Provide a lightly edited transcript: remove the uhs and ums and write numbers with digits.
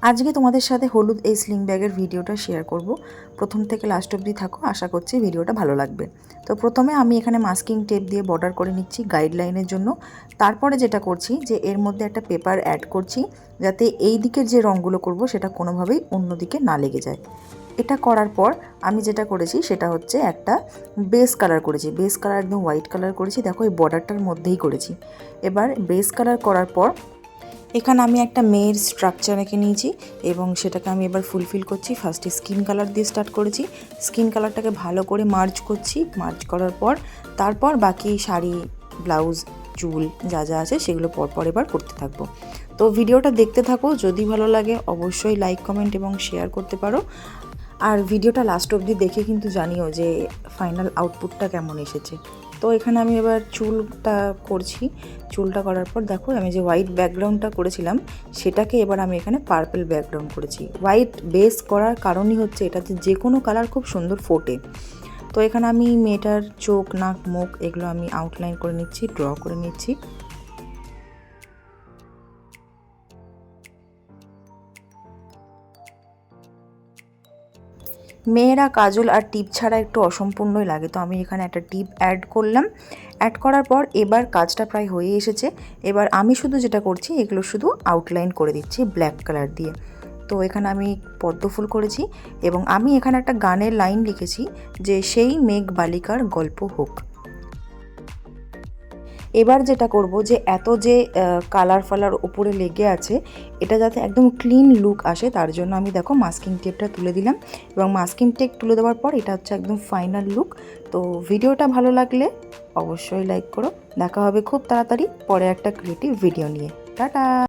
আজকে তোমাদের সাথে হলুদ এই স্লিং ব্যাগের ভিডিওটা শেয়ার করব। প্রথম থেকে লাস্ট অবধি থাকো, আশা করছি ভিডিওটা ভালো লাগবে। তো প্রথমে আমি এখানে মাস্কিং টেপ দিয়ে বর্ডার করে নিচ্ছি গাইডলাইনের জন্য। তারপরে যেটা করছি যে এর মধ্যে একটা পেপার অ্যাড করছি, যাতে এই দিকের যে রঙগুলো করব সেটা কোনোভাবেই অন্য দিকে না লেগে যায়। এটা করার পর আমি যেটা করেছি সেটা হচ্ছে একটা বেস কালার করেছি। বেস কালার একদম হোয়াইট কালার করেছি, দেখো এই বর্ডারটার মধ্যেই করেছি। এবার বেস কালার করার পর এখানে আমি একটা মেয়ের স্ট্রাকচার এঁকে নিয়েছি এবং সেটাকে আমি এবার ফুলফিল করছি। ফার্স্টে স্কিন কালার দিয়ে স্টার্ট করেছি, স্কিন কালারটাকে ভালো করে মার্জ করছি। মার্জ করার পর তারপর বাকি শাড়ি, ব্লাউজ, চুল যা যা আছে সেগুলো পরপর এবার করতে থাকবো। তো ভিডিওটা দেখতে থাকো, যদি ভালো লাগে অবশ্যই লাইক, কমেন্ট এবং শেয়ার করতে পারো। আর ভিডিওটা লাস্ট অবধি দেখে কিন্তু জানিও যে ফাইনাল আউটপুটটা কেমন এসেছে। তো এখানে আমি এবার চুলটা করছি। চুলটা করার পর দেখো আমি যে হোয়াইট ব্যাকগ্রাউন্ডটা করেছিলাম সেটাকে এবার আমি এখানে পার্পল ব্যাকগ্রাউন্ড করেছি। হোয়াইট বেস করার কারণই হচ্ছে এটাতে যে কোনো কালার খুব সুন্দর ফোটে। তো এখানে আমি মেয়েটার চোখ, নাক, মুখ এগুলো আমি আউটলাইন করে নিচ্ছি, ড্র করে নিচ্ছি। মেয়েরা কাজল আর টিপ ছাড়া একটু অসম্পূর্ণই লাগে, তো আমি এখানে একটা টিপ অ্যাড করলাম। অ্যাড করার পর এবার কাজটা প্রায় হয়ে এসেছে। এবার আমি শুধু যেটা করছি এগুলো শুধু আউটলাইন করে দিচ্ছি ব্ল্যাক কালার দিয়ে। তো এখানে আমি পদ্ম ফুল করেছি এবং আমি এখানে একটা গানের লাইন লিখেছি যে সেই মেঘ বালিকার গল্প হোক। এবার যেটা করব যে এত যে কালার ফালার উপরে লেগে আছে এটা যাতে একদম ক্লিন লুক আসে, তার জন্য আমি দেখো মাস্কিং টেপটা তুলে দিলাম এবং মাস্কিং টেপ তুলে দেওয়ার পর এটা হচ্ছে একদম ফাইনাল লুক। তো ভিডিওটা ভালো লাগলে অবশ্যই লাইক করো। দেখা হবে খুব তাড়াতাড়ি পরে একটা ক্রিয়েটিভ ভিডিও নিয়ে। টাটা।